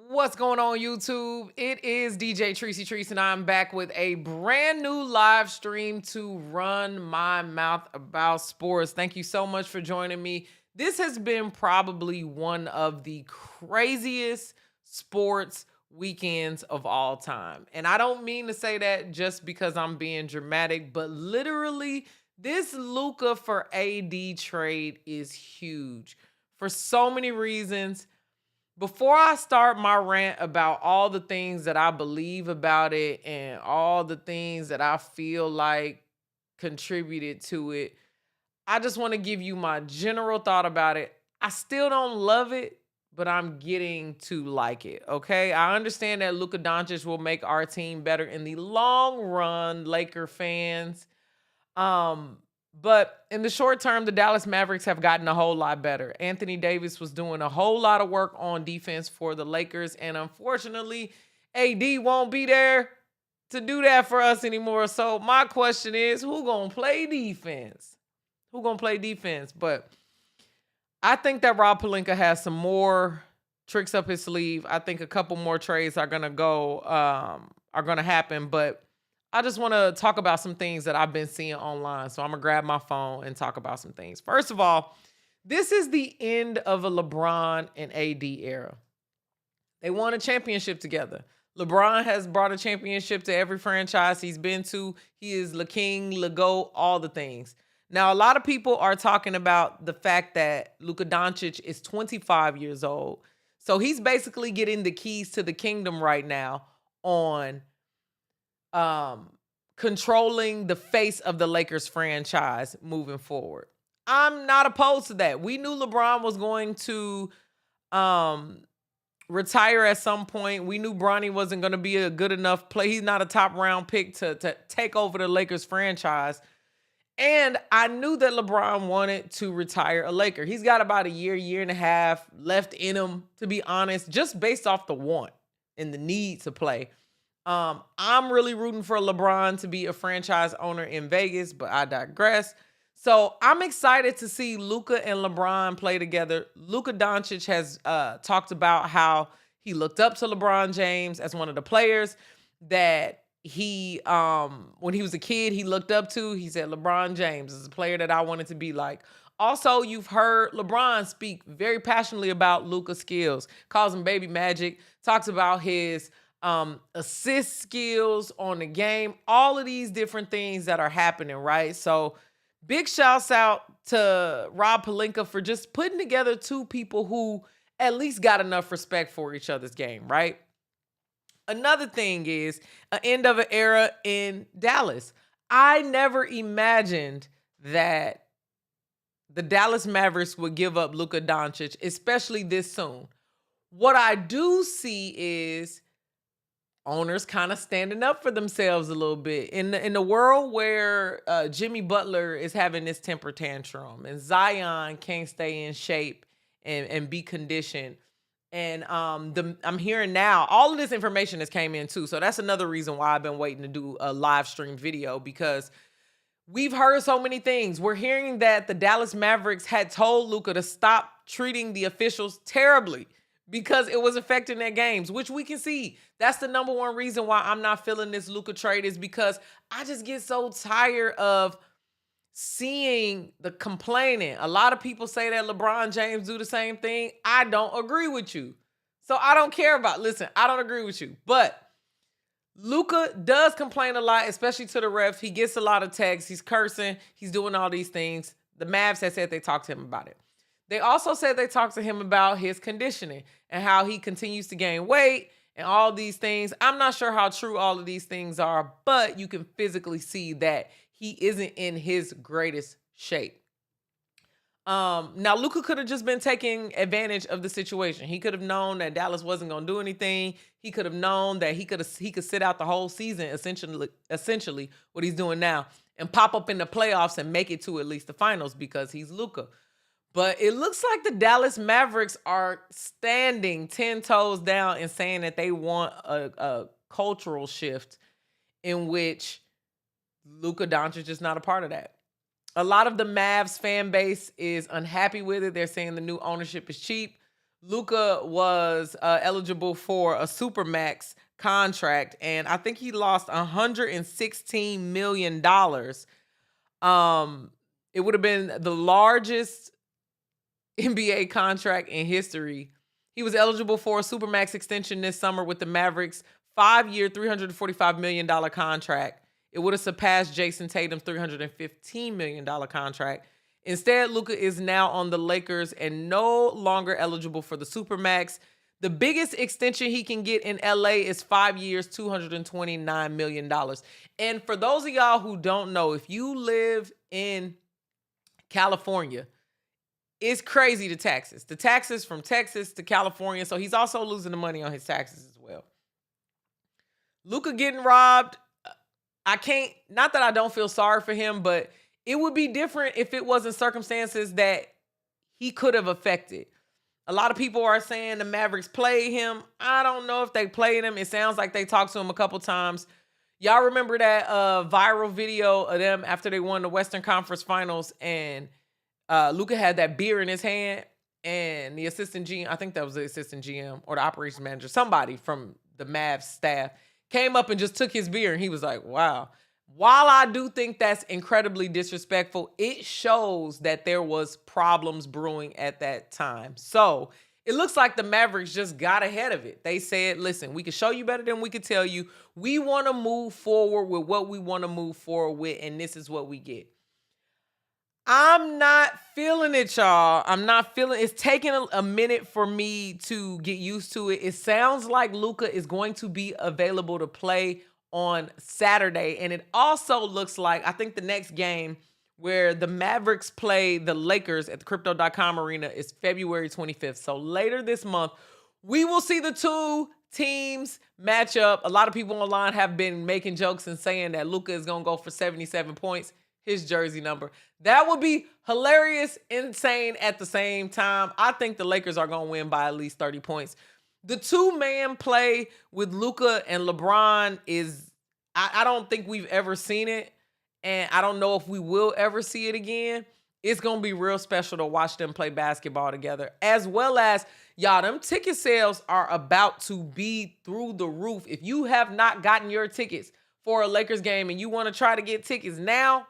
What's going on, YouTube? It is DJ Tricey Trice, and I'm back with a brand new live stream to run my mouth about sports. Thank you so much for joining me. This has been probably one of the craziest sports weekends of all time. And I don't mean to say that just because I'm being dramatic, but literally, this Luka for AD trade is huge for so many reasons. Before I start my rant about all the things that I believe about it and all the things that I feel like contributed to it, I just want to give you my general thought about it. I still don't love it, but I'm getting to like it. Okay. I understand that Luka Doncic will make our team better in the long run, Laker fans. Um, but in the short term, the Dallas Mavericks have gotten a whole lot better. Anthony Davis was doing a whole lot of work on defense for the Lakers, and unfortunately, AD won't be there to do that for us anymore. So my question is, who gonna play defense? Who gonna play defense? But I think that Rob Pelinka has some more tricks up his sleeve. I think a couple more trades are gonna happen, but I just want to talk about some things that I've been seeing online. So I'm going to grab my phone and talk about some things. First of all, this is the end of a LeBron and AD era. They won a championship together. LeBron has brought a championship to every franchise he's been to. He is the king, the GOAT, all the things. Now, a lot of people are talking about the fact that Luka Doncic is 25 years old. So he's basically getting the keys to the kingdom right now on controlling the face of the Lakers franchise moving forward. I'm not opposed to that. We knew LeBron was going to retire at some point. We knew Bronny wasn't going to be a good enough play. He's not a top round pick to take over the Lakers franchise. And I knew that LeBron wanted to retire a Laker. He's got about a year and a half left in him, to be honest, just based off the want and the need to play. I'm really rooting for LeBron to be a franchise owner in Vegas, but I digress. So I'm excited to see Luka and LeBron play together. Luka Doncic has talked about how he looked up to LeBron James as one of the players that he, when he was a kid, he looked up to. He said, LeBron James is a player that I wanted to be like. Also, you've heard LeBron speak very passionately about Luka's skills, calls him baby magic, talks about his assist skills on the game, all of these different things that are happening, right? So big shouts out to Rob Pelinka for just putting together two people who at least got enough respect for each other's game, right? Another thing is an end of an era in Dallas. I never imagined that the Dallas Mavericks would give up Luka Doncic, especially this soon. What I do see is owners kind of standing up for themselves a little bit in the world where Jimmy Butler is having this temper tantrum and Zion can't stay in shape and be conditioned. And I'm hearing now all of this information has came in too. So that's another reason why I've been waiting to do a live stream video, because we've heard so many things. We're hearing that the Dallas Mavericks had told Luka to stop treating the officials terribly because it was affecting their games, which we can see. That's the number one reason why I'm not feeling this Luka trade, is because I just get so tired of seeing the complaining. A lot of people say that LeBron James do the same thing. I don't agree with you. So I don't care about, listen, I don't agree with you. But Luka does complain a lot, especially to the refs. He gets a lot of texts. He's cursing. He's doing all these things. The Mavs have said they talked to him about it. They also said they talked to him about his conditioning and how he continues to gain weight and all these things. I'm not sure how true all of these things are, but you can physically see that he isn't in his greatest shape. Now, Luka could have just been taking advantage of the situation. He could have known that Dallas wasn't going to do anything. He could have known that he could sit out the whole season, essentially what he's doing now, and pop up in the playoffs and make it to at least the finals because he's Luka. But it looks like the Dallas Mavericks are standing 10 toes down and saying that they want a cultural shift in which Luka Doncic is not a part of that. A lot of the Mavs fan base is unhappy with it. They're saying the new ownership is cheap. Luka was eligible for a supermax contract, and I think he lost $116 million. It would have been the largest NBA contract in history. He was eligible for a supermax extension this summer with the Mavericks, 5-year, $345 million contract. It would have surpassed Jason Tatum's $315 million contract. Instead, Luka is now on the Lakers and no longer eligible for the supermax. The biggest extension he can get in LA is 5 years, $229 million. And for those of y'all who don't know, if you live in California, it's crazy, the taxes. The taxes from Texas to California. So he's also losing the money on his taxes as well. Luka getting robbed. Not that I don't feel sorry for him, but it would be different if it wasn't circumstances that he could have affected. A lot of people are saying the Mavericks played him. I don't know if they played him. It sounds like they talked to him a couple times. Y'all remember that viral video of them after they won the Western Conference Finals, and Luka had that beer in his hand, and the assistant GM, I think that was the assistant GM or the operations manager, somebody from the Mavs staff, came up and just took his beer, and he was like, wow. While I do think that's incredibly disrespectful, it shows that there was problems brewing at that time. So it looks like the Mavericks just got ahead of it. They said, listen, we can show you better than we can tell you. We want to move forward with what we want to move forward with, and this is what we get. I'm not feeling it, y'all. I'm not feeling it's taking a minute for me to get used to it. It sounds like Luka is going to be available to play on Saturday. And it also looks like, I think the next game where the Mavericks play the Lakers at the Crypto.com Arena is February 25th. So later this month, we will see the two teams match up. A lot of people online have been making jokes and saying that Luka is going to go for 77 points, his jersey number. That would be hilarious, insane at the same time. I think the Lakers are going to win by at least 30 points. The two-man play with Luka and LeBron is, I don't think we've ever seen it, and I don't know if we will ever see it again. It's going to be real special to watch them play basketball together, as well as, y'all, them ticket sales are about to be through the roof. If you have not gotten your tickets for a Lakers game and you want to try to get tickets now,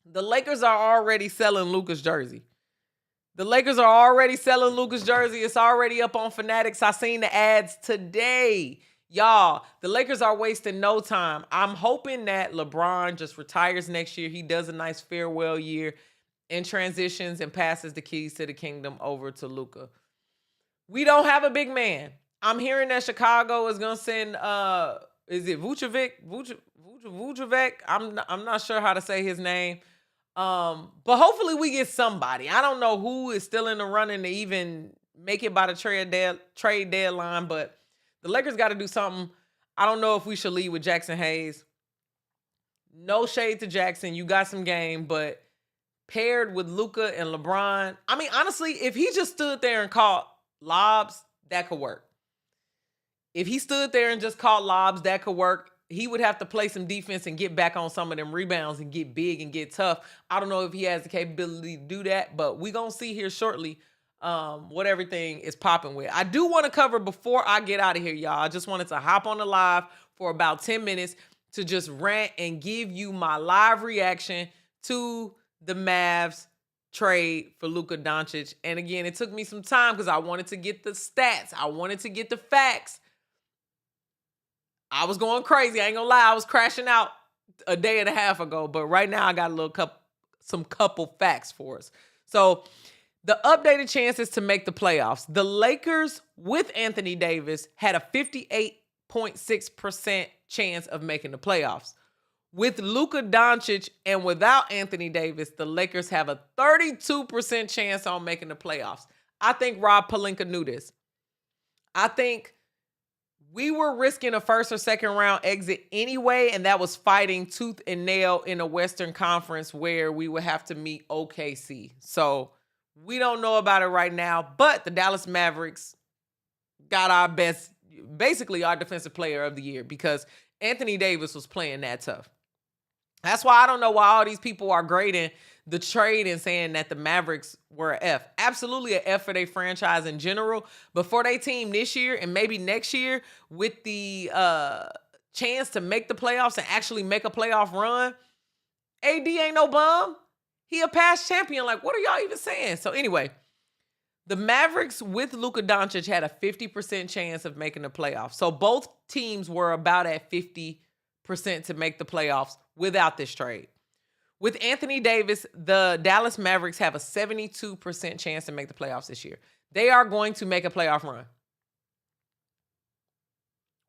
the Lakers are already selling Luka's jersey. The Lakers are already selling Luka's jersey. It's already up on Fanatics. I seen the ads today. Y'all, the Lakers are wasting no time. I'm hoping that LeBron just retires next year. He does a nice farewell year and transitions and passes the keys to the kingdom over to Luka. We don't have a big man. I'm hearing that Chicago is going to send, is it Vucevic? Vucevic? I'm not sure how to say his name. But hopefully we get somebody. I don't know who is still in the running to even make it by the trade deadline, but the Lakers got to do something. I don't know if we should lead with Jackson Hayes. No shade to Jackson. You got some game, but paired with Luka and LeBron, I mean, honestly, if he just stood there and caught lobs, that could work. If he stood there and just caught lobs, that could work. He would have to play some defense and get back on some of them rebounds and get big and get tough. I don't know if he has the capability to do that, but we're going to see here shortly what everything is popping with. I do want to cover before I get out of here, y'all. I just wanted to hop on the live for about 10 minutes to just rant and give you my live reaction to the Mavs trade for Luka Doncic. And again, it took me some time because I wanted to get the stats. I wanted to get the facts. I was going crazy. I ain't gonna lie. I was crashing out a day and a half ago, but right now I got some couple facts for us. So the updated chances to make the playoffs. The Lakers with Anthony Davis had a 58.6% chance of making the playoffs. With Luka Doncic and without Anthony Davis, the Lakers have a 32% chance on making the playoffs. I think Rob Pelinka knew this. I think we were risking a first or second round exit anyway, and that was fighting tooth and nail in a Western Conference where we would have to meet OKC. So we don't know about it right now, but the Dallas Mavericks got our best, basically our defensive player of the year, because Anthony Davis was playing that tough. That's why I don't know why all these people are grading the trade and saying that the Mavericks were a F. Absolutely a F for their franchise in general. But for their team this year and maybe next year with the chance to make the playoffs and actually make a playoff run, AD ain't no bum. He a past champion. Like, what are y'all even saying? So anyway, the Mavericks with Luka Doncic had a 50% chance of making the playoffs. So both teams were about at 50% to make the playoffs without this trade. With Anthony Davis, the Dallas Mavericks have a 72% chance to make the playoffs this year. They are going to make a playoff run.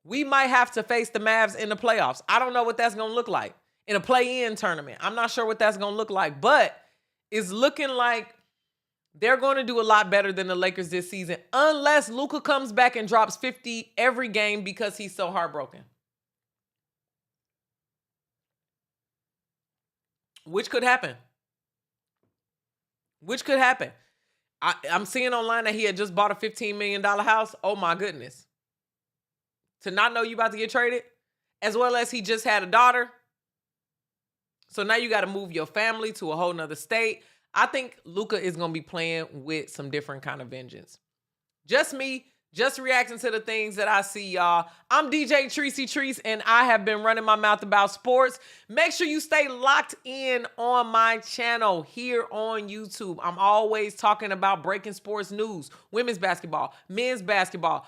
We might have to face the Mavs in the playoffs. I don't know what that's going to look like. In a play-in tournament, I'm not sure what that's going to look like, but it's looking like they're going to do a lot better than the Lakers this season unless Luka comes back and drops 50 every game because he's so heartbroken. Which could happen. I'm seeing online that he had just bought a $15 million house. Oh, my goodness. To not know you about to get traded, as well as he just had a daughter. So now you got to move your family to a whole nother state. I think Luka is going to be playing with some different kind of vengeance. Just me, just reacting to the things that I see, y'all. I'm DJ Tricey Trice, and I have been running my mouth about sports. Make sure you stay locked in on my channel here on YouTube. I'm always talking about breaking sports news, women's basketball, men's basketball,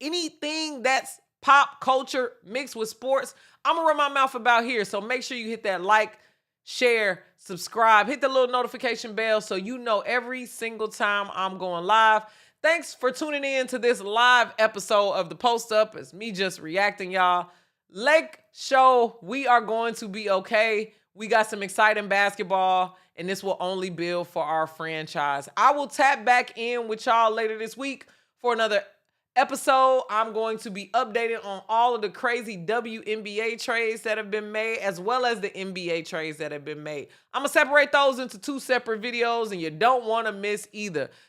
anything that's pop culture mixed with sports. I'm going to run my mouth about here. So make sure you hit that like, share, subscribe, hit the little notification bell so you know every single time I'm going live. Thanks for tuning in to this live episode of the Post Up. It's me just reacting, y'all. Lake Show, we are going to be okay. We got some exciting basketball, and this will only build for our franchise. I will tap back in with y'all later this week for another episode. I'm going to be updating on all of the crazy WNBA trades that have been made, as well as the NBA trades that have been made. I'm going to separate those into two separate videos, and you don't want to miss either.